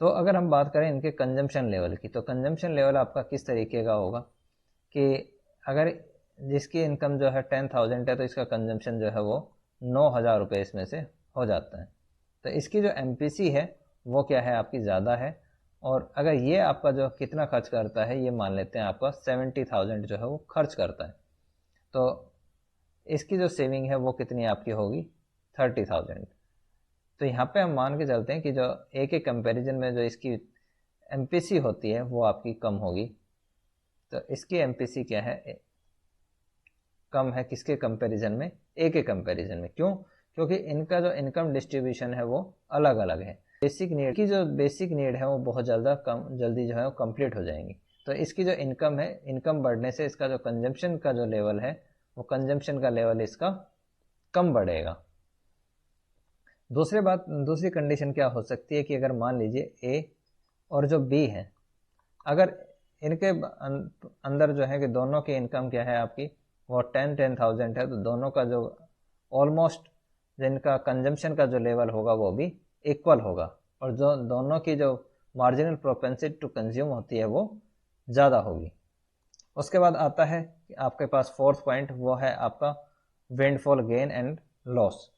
तो अगर हम बात करें इनके कंजम्पशन लेवल की, तो कंजम्पशन लेवल आपका किस तरीके का होगा कि अगर जिसकी इनकम जो है 10,000 है तो इसका कंजम्पशन जो है वो 9,000 रुपये इसमें से हो जाता है। तो इसकी जो एमपीसी है वो क्या है आपकी ज़्यादा है। और अगर ये आपका जो कितना खर्च करता है, ये मान लेते हैं आपका 70,000 जो है वो खर्च करता है, तो इसकी जो सेविंग है वो कितनी आपकी होगी 30,000। तो यहाँ पे हम मान के चलते हैं कि जो ए के कंपैरिजन में जो इसकी एमपीसी होती है वो आपकी कम होगी। तो इसकी एमपीसी क्या है कम है किसके कंपैरिजन में, ए के कंपैरिजन में। क्यों? क्योंकि इनका जो इनकम डिस्ट्रीब्यूशन है वो अलग अलग है। बेसिक नीड की जो बेसिक नीड है वो बहुत जल्दी जो है वो कंप्लीट हो जाएंगी। तो इसकी जो इनकम है, इनकम बढ़ने से इसका जो कंजम्पशन का जो लेवल है वो कंजम्पशन का लेवल इसका कम बढ़ेगा। दूसरी कंडीशन क्या हो सकती है कि अगर मान लीजिए ए और जो बी है, अगर इनके अंदर जो है कि दोनों की इनकम क्या है आपकी वो 10,000 है, तो दोनों का जो ऑलमोस्ट जिनका कंजम्पशन का जो लेवल होगा वो भी इक्वल होगा और जो दोनों की जो मार्जिनल प्रोपेंसिटी टू कंज्यूम होती है वो ज़्यादा होगी। उसके बाद आता है कि आपके पास फोर्थ पॉइंट, वो है आपका विंडफॉल गेन एंड लॉस।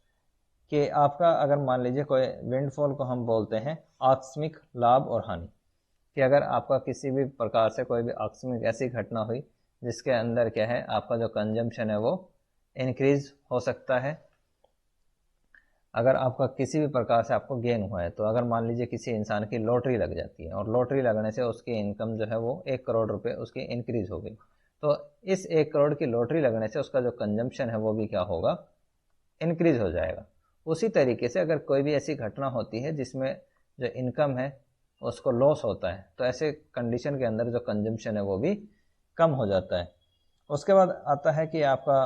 कि आपका अगर मान लीजिए कोई विंडफॉल को हम बोलते हैं आकस्मिक लाभ और हानि, कि अगर आपका किसी भी प्रकार से कोई भी आकस्मिक ऐसी घटना हुई जिसके अंदर क्या है आपका जो कंजम्पशन है वो इंक्रीज हो सकता है। अगर आपका किसी भी प्रकार से आपको गेन हुआ है, तो अगर मान लीजिए किसी इंसान की लॉटरी लग जाती है और लॉटरी लगने से उसकी इनकम जो है वो 1 करोड़ रुपए उसकी इंक्रीज हो गई, तो इस 1 करोड़ की लॉटरी लगने से उसका जो कंजम्पशन है वो भी क्या होगा इंक्रीज हो जाएगा। उसी तरीके से अगर कोई भी ऐसी घटना होती है जिसमें जो इनकम है उसको लॉस होता है, तो ऐसे कंडीशन के अंदर जो कंजम्पशन है वो भी कम हो जाता है। उसके बाद आता है कि आपका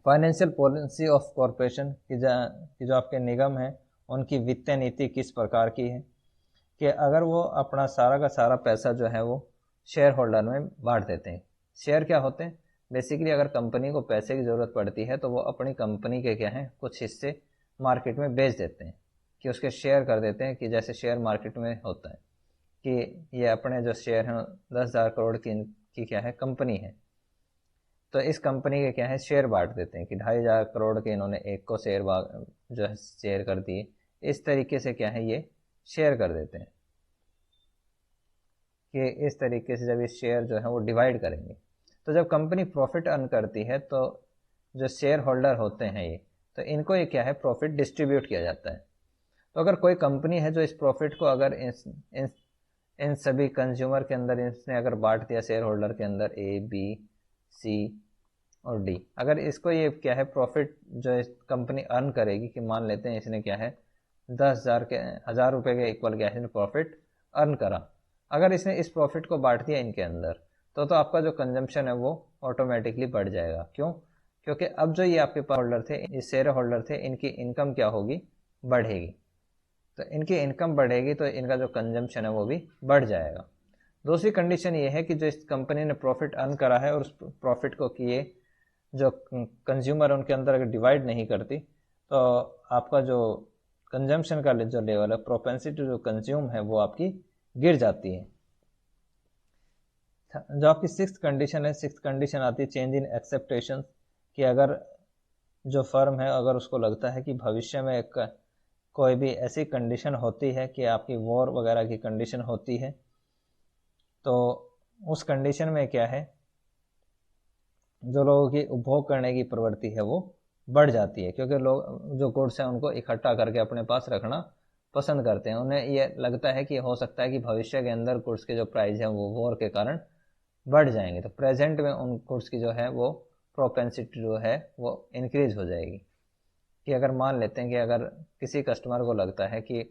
फाइनेंशियल पॉलिसी ऑफ कॉरपोरेशन की जो आपके निगम है उनकी वित्तीय नीति किस प्रकार की है। कि अगर वो अपना सारा का सारा पैसा जो है वो शेयर होल्डर में बांट देते हैं। शेयर क्या होते हैं, बेसिकली अगर कंपनी को पैसे की ज़रूरत पड़ती है तो वो अपनी कंपनी के क्या हैं कुछ हिस्से मार्केट में बेच देते हैं, कि उसके शेयर कर देते हैं। कि जैसे शेयर मार्केट में होता है कि ये अपने जो शेयर हैं 10,000 करोड़ की क्या है कंपनी है, तो इस कंपनी के क्या है शेयर बांट देते हैं कि 2,500 करोड़ के इन्होंने एक को शेयर जो है शेयर कर दिए। इस तरीके से क्या है ये शेयर कर देते हैं कि इस तरीके से जब ये शेयर जो है वो डिवाइड करेंगे, तो जब कंपनी प्रॉफिट अर्न करती है तो जो शेयर होल्डर होते हैं ये, तो इनको ये क्या है प्रॉफिट डिस्ट्रीब्यूट किया जाता है। तो अगर कोई कंपनी है जो इस प्रॉफिट को अगर इन सभी कंज्यूमर के अंदर इसने अगर बांट दिया शेयर होल्डर के अंदर ए बी सी और डी, अगर इसको ये क्या है प्रॉफिट जो इस कंपनी अर्न करेगी, कि मान लेते हैं इसने क्या है 10,000 रुपये के इक्वल क्या है इसने प्रॉफिट अर्न करा, अगर इसने इस प्रॉफिट को बांट दिया इनके अंदर तो आपका जो कंजम्पशन है वो ऑटोमेटिकली बढ़ जाएगा। क्यों? क्योंकि अब जो ये आपके पास होल्डर थे, ये शेयर होल्डर थे, इनकी इनकम क्या होगी बढ़ेगी। तो इनकी इनकम बढ़ेगी तो इनका जो कंजम्पशन है वो भी बढ़ जाएगा। दूसरी कंडीशन ये है कि जो इस कंपनी ने प्रॉफिट अर्न करा है और उस प्रॉफिट को किए जो कंज्यूमर उनके अंदर अगर डिवाइड नहीं करती, तो आपका जो कंजम्पशन का जो लेवल है प्रोपेंसिटी जो कंज्यूम है वो आपकी गिर जाती है। जो आपकी सिक्स्थ कंडीशन है, सिक्स्थ कंडीशन आती है चेंज इन एक्सेप्टेशन, कि अगर जो फर्म है अगर उसको लगता है कि भविष्य में कोई भी ऐसी कंडीशन होती है कि आपकी वॉर वगैरह की कंडीशन होती है, तो उस कंडीशन में क्या है जो लोगों की उपभोग करने की प्रवृत्ति है वो बढ़ जाती है, क्योंकि लोग जो गुड्स हैं उनको इकट्ठा करके अपने पास रखना पसंद करते हैं। उन्हें ये लगता है कि हो सकता है कि भविष्य के अंदर गुड्स के जो प्राइस हैं वो वॉर के कारण बढ़ जाएंगे, तो प्रेजेंट में उन गुड्स की जो है वो प्रोपेंसिटी जो है वो इंक्रीज हो जाएगी। कि अगर मान लेते हैं कि अगर किसी कस्टमर को लगता है कि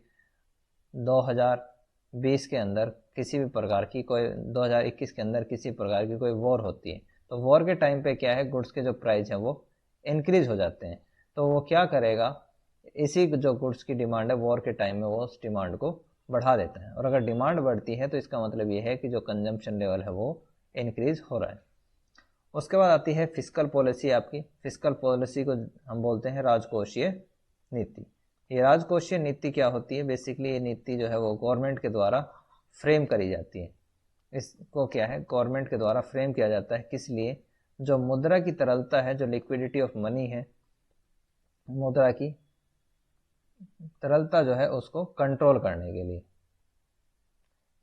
2020 के अंदर किसी भी प्रकार की कोई 2021 के अंदर किसी प्रकार की कोई वॉर होती है, तो वॉर के टाइम पे क्या है, गुड्स के जो प्राइस हैं वो इंक्रीज हो जाते हैं। तो वो क्या करेगा, इसी जो गुड्स की डिमांड है वॉर के टाइम में वो उस डिमांड को बढ़ा देता है, और अगर डिमांड बढ़ती है तो इसका मतलब ये है कि जो कंजम्पशन लेवल है वो इंक्रीज हो रहा है। उसके बाद आती है फिस्कल पॉलिसी। आपकी फिस्कल पॉलिसी को हम बोलते हैं राजकोषीय नीति। ये राजकोषीय नीति क्या होती है, बेसिकली ये नीति जो है वो गवर्नमेंट के द्वारा फ्रेम करी जाती है। इसको क्या है, गवर्नमेंट के द्वारा फ्रेम किया जाता है, किस लिए, जो मुद्रा की तरलता है, जो लिक्विडिटी ऑफ मनी है, मुद्रा की तरलता जो है उसको कंट्रोल करने के लिए।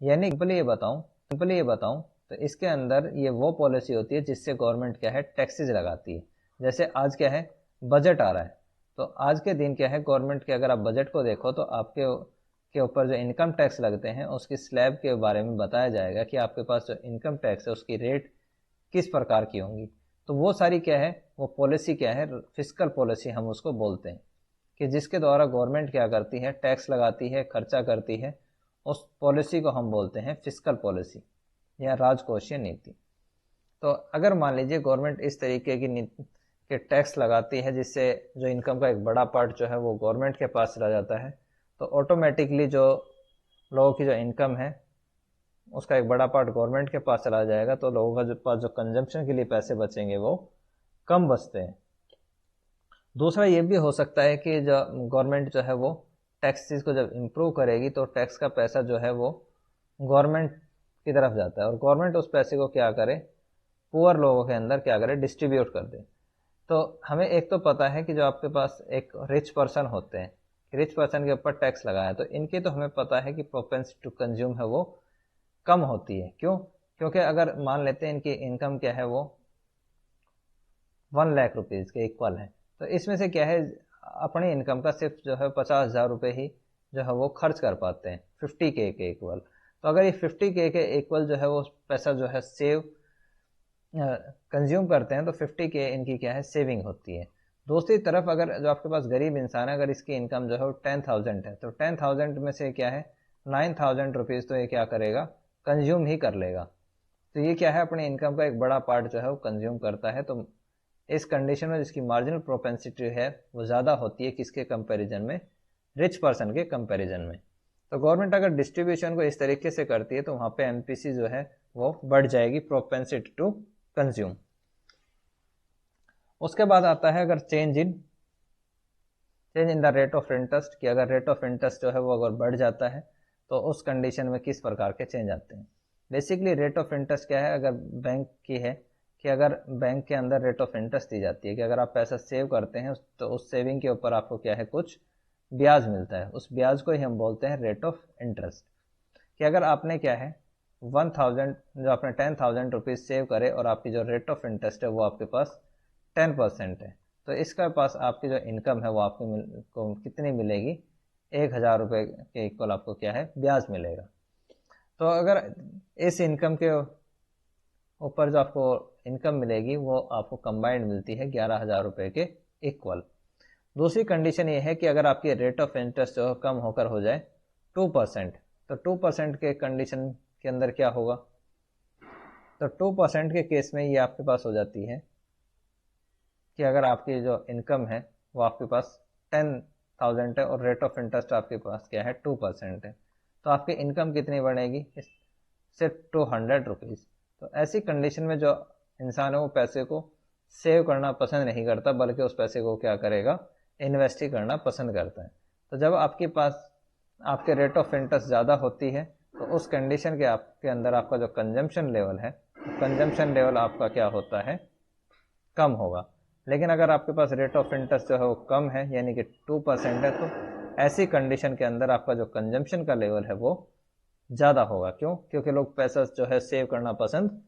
यानी सिंपली ये बताऊं तो इसके अंदर ये वो पॉलिसी होती है जिससे गवर्नमेंट क्या है, टैक्सेस लगाती है। जैसे आज क्या है, बजट आ रहा है, तो आज के दिन क्या है, गवर्नमेंट के अगर आप बजट को देखो तो आपके ऊपर जो इनकम टैक्स लगते हैं उसकी स्लैब के बारे में बताया जाएगा कि आपके पास जो इनकम टैक्स है उसकी रेट किस प्रकार की होंगी। तो वो सारी क्या है, वो पॉलिसी क्या है, फिस्कल पॉलिसी हम उसको बोलते हैं, कि जिसके द्वारा गवर्नमेंट क्या करती है, टैक्स लगाती है, खर्चा करती है, उस पॉलिसी को हम बोलते हैं फिस्कल पॉलिसी या राजकोषीय नीति। तो अगर मान लीजिए गवर्नमेंट इस तरीके की नीति के टैक्स लगाती है जिससे जो इनकम का एक बड़ा पार्ट जो है वो गवर्नमेंट के पास चला जाता है, तो ऑटोमेटिकली जो लोगों की जो इनकम है उसका एक बड़ा पार्ट गवर्नमेंट के पास चला जाएगा, तो लोगों का जो पास जो कंजम्पशन के लिए पैसे बचेंगे वो कम बचते हैं। दूसरा ये भी हो सकता है कि जो गवर्नमेंट जो है वो टैक्सेस को जब इम्प्रूव करेगी तो टैक्स का पैसा जो है वो गवर्नमेंट की तरफ जाता है, और गवर्नमेंट उस पैसे को क्या करे, पुअर लोगों के अंदर क्या करे, डिस्ट्रीब्यूट कर दे। तो हमें एक तो पता है कि जो आपके पास एक रिच पर्सन होते हैं, रिच पर्सन के ऊपर टैक्स लगा है, तो इनकी तो हमें पता है कि प्रोपेंसिटी टू कंज्यूम है वो कम होती है। क्यों? क्योंकि अगर मान लेते हैं इनकी इनकम क्या है वो 1 लाख रुपीज़ के इक्वल है, तो इसमें से क्या है, अपनी इनकम का सिर्फ जो है 50,000 रुपये ही जो है वो खर्च कर पाते हैं 50K के इक्वल। तो अगर ये 50K के इक्वल जो है वो पैसा जो है सेव कंज्यूम करते हैं तो 50K इनकी क्या है, सेविंग होती है। दूसरी तरफ अगर जो आपके पास गरीब इंसान है, अगर इसकी इनकम जो है वो 10,000 है, तो 10,000 में से क्या है 9,000 रुपीज़ तो ये क्या करेगा, कंज्यूम ही कर लेगा। तो ये क्या है, अपनी इनकम का एक बड़ा पार्ट जो है वो कंज्यूम करता है। तो इस कंडीशन में जिसकी मार्जिनल प्रोपेंसिटी है वो ज़्यादा होती है, किसके कंपैरिजन में, रिच पर्सन के कंपैरिजन में। तो गवर्नमेंट अगर डिस्ट्रीब्यूशन को इस तरीके से करती है तो वहाँ पे एमपीसी जो है वो बढ़ जाएगी, प्रोपेंसिटी टू कंज्यूम। उसके बाद आता है अगर change in the rate of interest, कि अगर रेट ऑफ इंटरेस्ट जो है वो अगर बढ़ जाता है तो उस कंडीशन में किस प्रकार के चेंज आते हैं। बेसिकली रेट ऑफ इंटरेस्ट क्या है, अगर बैंक की है कि अगर बैंक के अंदर रेट ऑफ इंटरेस्ट दी जाती है कि अगर आप पैसा सेव करते हैं तो उस सेविंग के ऊपर आपको क्या है, कुछ ब्याज मिलता है, उस ब्याज को ही हम बोलते हैं रेट ऑफ इंटरेस्ट। कि अगर आपने क्या है 1000 जो आपने 10,000 रुपीज़ सेव करे और आपकी जो रेट ऑफ इंटरेस्ट है वो आपके पास 10% है, तो इसका पास आपकी जो इनकम है वो आपको कितनी मिलेगी, 1,000 रुपये के इक्वल आपको क्या है, ब्याज मिलेगा। तो अगर इस इनकम के ऊपर जो आपको इनकम मिलेगी वो आपको कंबाइंड मिलती है 11,000 रुपये के इक्वल। दूसरी कंडीशन ये है कि अगर आपकी रेट ऑफ इंटरेस्ट जो कम होकर हो जाए 2%, तो 2% के कंडीशन के अंदर क्या होगा, तो 2% के केस में ये आपके पास हो जाती है कि अगर आपकी जो इनकम है वो आपके पास 10,000 है और रेट ऑफ इंटरेस्ट आपके पास क्या है 2% है, तो आपकी इनकम कितनी बढ़ेगी, सिर्फ 200 रुपीज़। तो ऐसी कंडीशन में जो इंसान है वो पैसे को सेव करना पसंद नहीं करता, बल्कि उस पैसे को क्या करेगा, इन्वेस्ट ही करना पसंद करता है। तो जब आपके पास आपके रेट ऑफ इंटरेस्ट ज़्यादा होती है तो उस कंडीशन के आपके अंदर आपका जो कंजम्पशन लेवल है, कंजम्पशन लेवल आपका क्या होता है, कम होगा। लेकिन अगर आपके पास रेट ऑफ इंटरेस्ट जो है वो कम है यानी कि 2% है, तो ऐसी कंडीशन के अंदर आपका जो कंजम्पशन का लेवल है वो ज़्यादा होगा। क्यों? क्योंकि लोग पैसा जो है सेव करना पसंद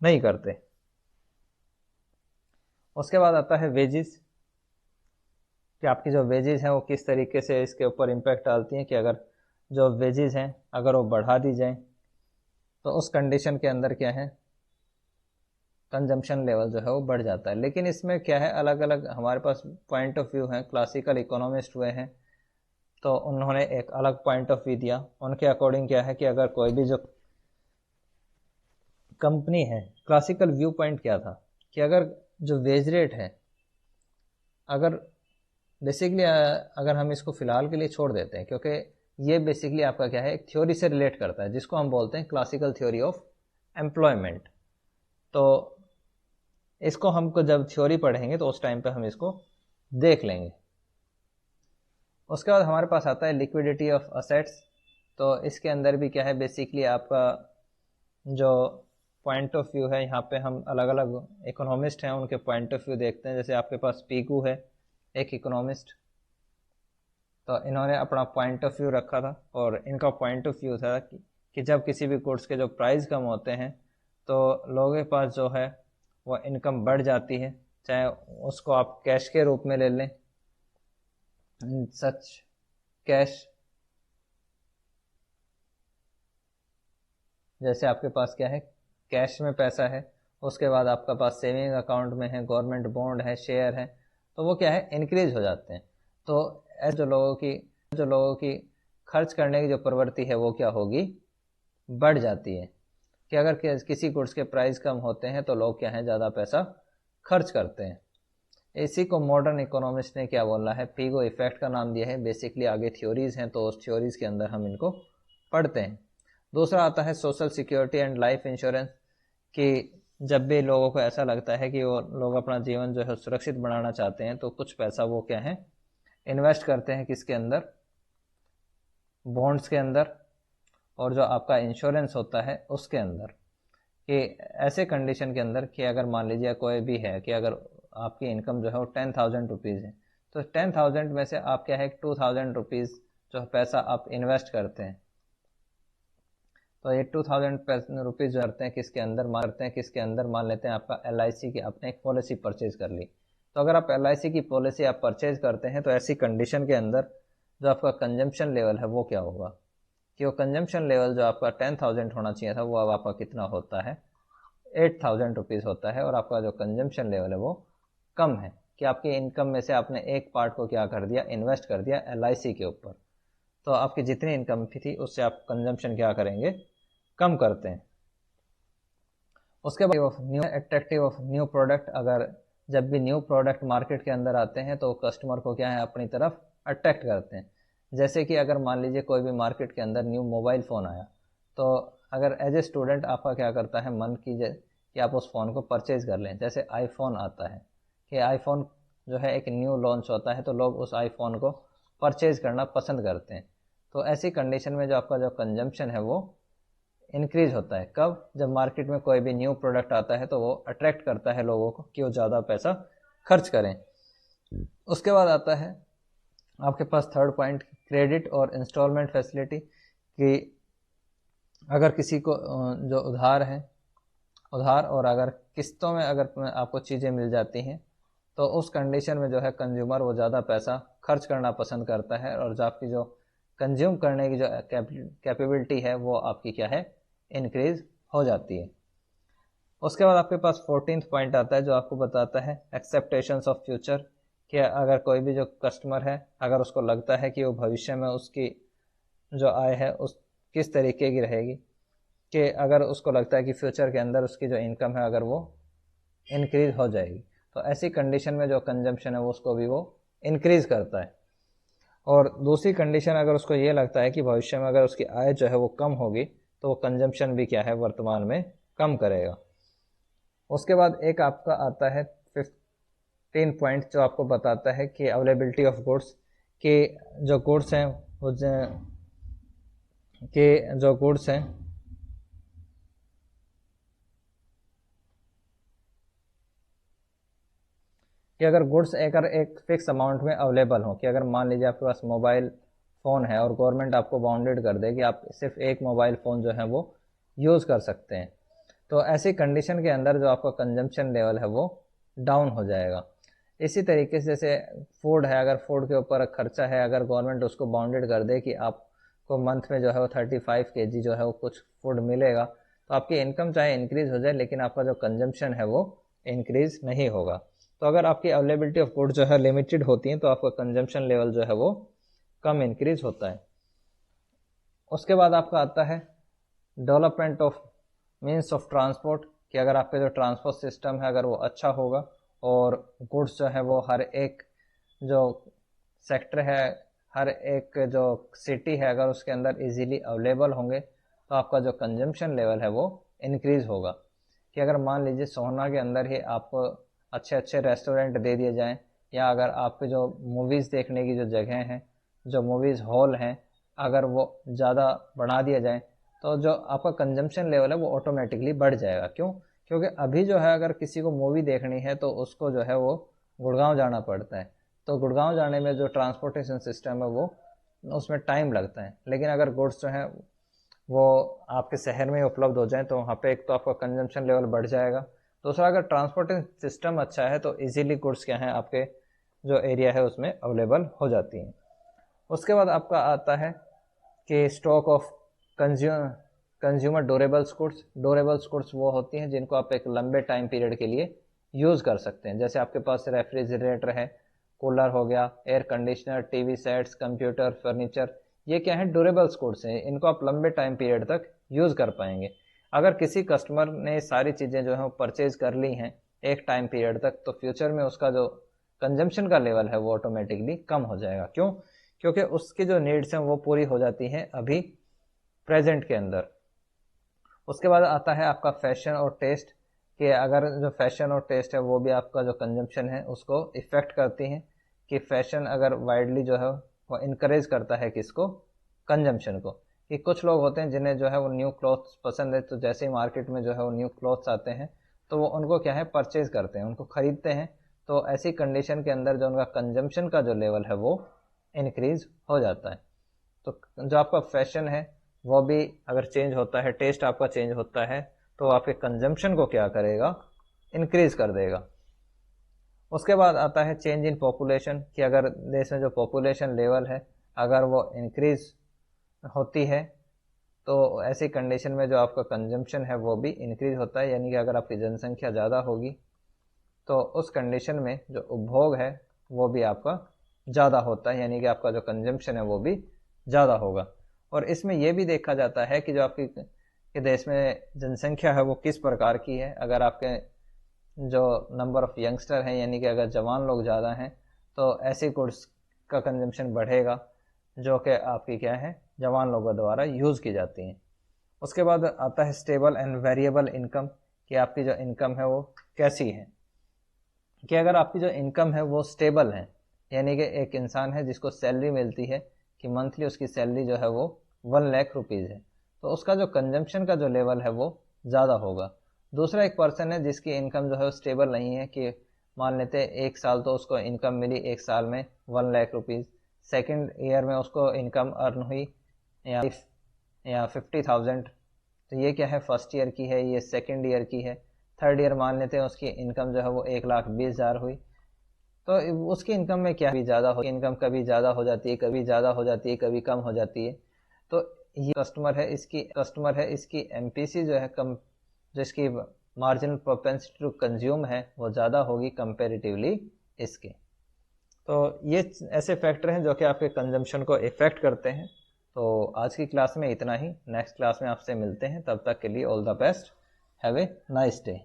नहीं करते। उसके बाद आता है वेजेस, कि आपकी जो वेजेस हैं वो किस तरीके से इसके ऊपर इम्पैक्ट डालती हैं। कि अगर जो वेजेस हैं अगर वो बढ़ा दी जाएं तो उस कंडीशन के अंदर क्या है, कंजम्पशन लेवल जो है वो बढ़ जाता है। लेकिन इसमें क्या है, अलग अलग हमारे पास पॉइंट ऑफ व्यू हैं। क्लासिकल इकोनॉमिस्ट हुए हैं तो उन्होंने एक अलग पॉइंट ऑफ व्यू दिया। उनके अकॉर्डिंग क्या है कि अगर कोई भी जो कंपनी है, क्लासिकल व्यू पॉइंट क्या था कि अगर जो वेज रेट है, अगर बेसिकली अगर हम इसको फिलहाल के लिए छोड़ देते हैं, क्योंकि ये बेसिकली आपका क्या है, एक थ्योरी से रिलेट करता है जिसको हम बोलते हैं क्लासिकल थ्योरी ऑफ एम्प्लॉयमेंट। तो इसको हमको जब थ्योरी पढ़ेंगे तो उस टाइम पे हम इसको देख लेंगे। उसके बाद हमारे पास आता है लिक्विडिटी ऑफ असेट्स। तो इसके अंदर भी क्या है, बेसिकली आपका जो पॉइंट ऑफ व्यू है, यहाँ पे हम अलग अलग इकोनॉमिस्ट हैं उनके पॉइंट ऑफ व्यू देखते हैं। जैसे आपके पास पीकू है एक इकोनॉमिस्ट, तो इन्होंने अपना पॉइंट ऑफ व्यू रखा था और इनका पॉइंट ऑफ व्यू था कि जब किसी भी गुड्स के जो प्राइस कम होते हैं तो लोगों के पास जो है वो इनकम बढ़ जाती है, चाहे उसको आप कैश के रूप में ले लें, सच कैश, जैसे आपके पास क्या है, कैश में पैसा है, उसके बाद आपके पास सेविंग अकाउंट में है, गवर्नमेंट बॉन्ड है, शेयर है, तो वो क्या है, इंक्रीज हो जाते हैं। तो ऐसे जो लोगों की खर्च करने की जो प्रवृत्ति है वो क्या होगी, बढ़ जाती है। कि अगर किसी गुड्स के प्राइस कम होते हैं तो लोग क्या है, ज़्यादा पैसा खर्च करते हैं। इसी को मॉडर्न इकोनॉमिस्ट ने क्या बोला है, पीगो इफेक्ट का नाम दिया है। बेसिकली आगे थ्योरीज हैं तो उस थ्योरीज के अंदर हम इनको पढ़ते हैं। दूसरा आता है social security and life insurance, कि जब भी लोगों को ऐसा लगता है कि वो लोग अपना जीवन जो है सुरक्षित बनाना चाहते हैं तो कुछ पैसा वो क्या है, इन्वेस्ट करते हैं किसके अंदर, बॉन्ड्स के अंदर, और जो आपका इंश्योरेंस होता है उसके अंदर। कि ऐसे कंडीशन के अंदर कि अगर मान लीजिए कोई भी है कि अगर आपकी इनकम जो है वो 10,000 रुपीज़ है, तो 10,000 में से आप क्या है 2,000 रुपीज़ जो पैसा आप इन्वेस्ट करते हैं, तो ये 2,000 रुपीज़ जो करते हैं किसके अंदर, मान लेते हैं आपका LIC की आपने एक पॉलिसी परचेज कर ली। तो अगर आप LIC की पॉलिसी आप परचेज करते हैं तो ऐसी कंडीशन के अंदर जो आपका कंजम्पशन लेवल है वो क्या होगा, कि वो कंजम्पशन लेवल जो आपका 10,000 होना चाहिए था वो अब आपका कितना होता है, 8,000 रुपीज़ होता है। और आपका जो कंजम्पशन लेवल है वो कम है, कि आपकी इनकम में से आपने एक पार्ट को क्या कर दिया, इन्वेस्ट कर दिया LIC के ऊपर। तो आपकी जितनी इनकम थी उससे आप कंजम्पशन क्या करेंगे, कम करते हैं। उसके बाद new attractive of new product, अगर जब भी न्यू प्रोडक्ट मार्केट के अंदर आते हैं तो कस्टमर को क्या है, अपनी तरफ अट्रैक्ट करते हैं। जैसे कि अगर मान लीजिए कोई भी मार्केट के अंदर न्यू मोबाइल फ़ोन आया, तो अगर एज ए स्टूडेंट आपका क्या करता है, मन कीजिए कि आप उस फ़ोन को परचेज़ कर लें। जैसे आईफोन आता है, कि आईफोन जो है एक न्यू लॉन्च होता है तो लोग उस आईफोन को परचेज़ करना पसंद करते हैं। तो ऐसी कंडीशन में जो आपका जो कंजम्पशन है वो इंक्रीज होता है। कब, जब मार्केट में कोई भी न्यू प्रोडक्ट आता है तो वो अट्रैक्ट करता है लोगों को कि वो ज़्यादा पैसा खर्च करें। उसके बाद आता है आपके पास थर्ड पॉइंट, क्रेडिट और इंस्टॉलमेंट फैसिलिटी, कि अगर किसी को जो उधार और अगर किस्तों में अगर आपको चीज़ें मिल जाती हैं तो उस कंडीशन में जो है कंज्यूमर वो ज़्यादा पैसा खर्च करना पसंद करता है, और जो आपकी जो कंज्यूम करने की जो कैपेबिलिटी है वो आपकी क्या है, इंक्रीज हो जाती है। उसके बाद आपके पास 14th पॉइंट आता है जो आपको बताता है एक्सेप्टेशंस ऑफ फ्यूचर, कि अगर कोई भी जो कस्टमर है अगर उसको लगता है कि वो भविष्य में उसकी जो आय है उस किस तरीके की रहेगी, कि अगर उसको लगता है कि फ्यूचर के अंदर उसकी जो इनकम है अगर वो इंक्रीज हो जाएगी, तो ऐसी कंडीशन में जो कंजम्पशन है वो उसको भी वो इंक्रीज करता है। और दूसरी कंडीशन अगर उसको ये लगता है कि भविष्य में अगर उसकी आय जो है वो कम होगी तो वो कंजम्पशन भी क्या है, वर्तमान में कम करेगा। उसके बाद एक आपका आता है 15 पॉइंट जो आपको बताता है कि अवेलेबिलिटी ऑफ गुड्स, कि जो गुड्स हैं वो कि जो गुड्स हैं कि अगर गुड्स एक फिक्स अमाउंट में अवेलेबल हो, कि अगर मान लीजिए आपके पास मोबाइल फ़ोन है और गवर्नमेंट आपको बाउंडेड कर दे कि आप सिर्फ एक मोबाइल फ़ोन जो है वो यूज़ कर सकते हैं, तो ऐसी कंडीशन के अंदर जो आपका कंजम्पशन लेवल है वो डाउन हो जाएगा। इसी तरीके से जैसे फूड है, अगर फूड के ऊपर खर्चा है, अगर गवर्नमेंट उसको बाउंडेड कर दे कि आपको मंथ में जो है वो 35 kg जो है वो कुछ फूड मिलेगा, तो आपकी इनकम चाहे इंक्रीज हो जाए लेकिन आपका जो कंजम्पशन है वो इंक्रीज नहीं होगा। तो अगर आपकी अवेलेबिलिटी ऑफ गुड जो है लिमिटेड होती है तो आपका कंजम्पशन लेवल जो है वो कम इंक्रीज होता है। उसके बाद आपका आता है development of means of transport, कि अगर आपके जो ट्रांसपोर्ट सिस्टम है अगर वो अच्छा होगा और गुड्स जो है वो हर एक जो सेक्टर है, हर एक जो सिटी है अगर उसके अंदर इजीली अवेलेबल होंगे तो आपका जो कंजम्पशन लेवल है वो इंक्रीज होगा। कि अगर मान लीजिए सोहना के अंदर ही आपको अच्छे अच्छे रेस्टोरेंट दे दिए जाएं, या अगर आपके जो मूवीज़ देखने की जो जगह हैं, जो मूवीज़ हॉल हैं, अगर वो ज़्यादा बढ़ा दिया जाए तो जो आपका कंजम्पशन लेवल है वो ऑटोमेटिकली बढ़ जाएगा। क्यों? क्योंकि अभी जो है अगर किसी को मूवी देखनी है तो उसको जो है वो गुड़गांव जाना पड़ता है, तो गुड़गांव जाने में जो ट्रांसपोर्टेशन सिस्टम है वो उसमें टाइम लगता है। लेकिन अगर गुड्स जो है वो आपके शहर में उपलब्ध हो जाए तो वहाँ पे एक तो आपका कंजम्पशन लेवल बढ़ जाएगा, दूसरा अगर ट्रांसपोर्टेशन सिस्टम अच्छा है तो इजीली गुड्स क्या हैं आपके जो एरिया है उसमें अवेलेबल हो जाती हैं। उसके बाद आपका आता है कि stock of consumer durables goods. Durables goods वो होती हैं जिनको आप एक लंबे टाइम पीरियड के लिए यूज़ कर सकते हैं। जैसे आपके पास रेफ्रिजरेटर है, कूलर हो गया, air conditioner, TV sets, computer, furniture, ये क्या है ड्यूरेबल्स गुड्स हैं, इनको आप लंबे टाइम पीरियड तक यूज़ कर पाएंगे। अगर किसी कस्टमर ने सारी चीज़ें जो है वो परचेज कर ली हैं एक टाइम पीरियड तक तो फ्यूचर में उसका जो कंजम्पशन का लेवल है वो ऑटोमेटिकली कम हो जाएगा। क्यों? क्योंकि उसकी जो नीड्स हैं वो पूरी हो जाती हैं अभी प्रेजेंट के अंदर। उसके बाद आता है आपका फैशन और टेस्ट, कि अगर जो फैशन और टेस्ट है वो भी आपका जो कंजम्पशन है उसको इफ़ेक्ट करती हैं। कि फैशन अगर वाइडली जो है वो इनकरेज करता है किसको? कंजम्पशन को। कि कुछ लोग होते हैं जिन्हें जो है वो न्यू क्लॉथ्स पसंद है, तो जैसे ही मार्केट में जो है वो न्यू क्लॉथ्स आते हैं तो वो उनको क्या है परचेज करते हैं, उनको ख़रीदते हैं। तो ऐसी कंडीशन के अंदर जो उनका कंजम्पशन का जो लेवल है वो इंक्रीज हो जाता है। तो जो आपका फैशन है वो भी अगर चेंज होता है, टेस्ट आपका चेंज होता है तो आपके कंजम्पशन को क्या करेगा? इंक्रीज कर देगा। उसके बाद आता है चेंज इन पॉपुलेशन, कि अगर देश में जो पॉपुलेशन लेवल है अगर वो इंक्रीज होती है तो ऐसी कंडीशन में जो आपका कंजम्पशन है वो भी इंक्रीज होता है। यानी कि अगर आपकी जनसंख्या ज़्यादा होगी तो उस कंडीशन में जो उपभोग है वो भी आपका ज़्यादा होता है, यानी कि आपका जो कंजम्पशन है वो भी ज़्यादा होगा। और इसमें यह भी देखा जाता है कि जो आपकी के देश में जनसंख्या है वो किस प्रकार की है। अगर आपके जो नंबर ऑफ़ यंगस्टर हैं यानी कि अगर जवान लोग ज़्यादा हैं तो ऐसी गुड्स का कंजम्पशन बढ़ेगा जो कि आपकी क्या है जवान लोगों द्वारा यूज़ की जाती हैं। उसके बाद आता है स्टेबल एंड वेरिएबल इनकम, कि आपकी जो इनकम है वो कैसी है। कि अगर आपकी जो इनकम है वो स्टेबल है, यानी कि एक इंसान है जिसको सैलरी मिलती है कि मंथली उसकी सैलरी जो है वो 1,00,000 रुपीज़ है, तो उसका जो कंजम्पशन का जो लेवल है वो ज़्यादा होगा। दूसरा एक पर्सन है जिसकी इनकम जो है वो स्टेबल नहीं है, कि मान लेते हैं एक साल तो उसको इनकम मिली एक साल में 1,00,000 रुपीज़, सेकेंड ईयर में उसको इनकम अर्न हुई या 50,000, तो ये क्या है फर्स्ट ईयर की है, ये सेकेंड ईयर की है। थर्ड ईयर मान लेते हैं उसकी इनकम जो है वो 1,20,000 हुई, तो उसकी इनकम में क्या भी ज़्यादा हो, इनकम कभी ज़्यादा हो जाती है, कभी ज़्यादा हो जाती है, कभी कम हो जाती है। तो ये कस्टमर है इसकी एमपीसी जो है कम, जो इसकी मार्जिनल प्रोपेंसिटी टू कंज्यूम है वो ज़्यादा होगी कंपेरेटिवली इसके। तो ये ऐसे फैक्टर हैं जो कि आपके कंजम्पशन को इफ़ेक्ट करते हैं। तो आज की क्लास में इतना ही, नेक्स्ट क्लास में आपसे मिलते हैं, तब तक के लिए all the best, have a nice day.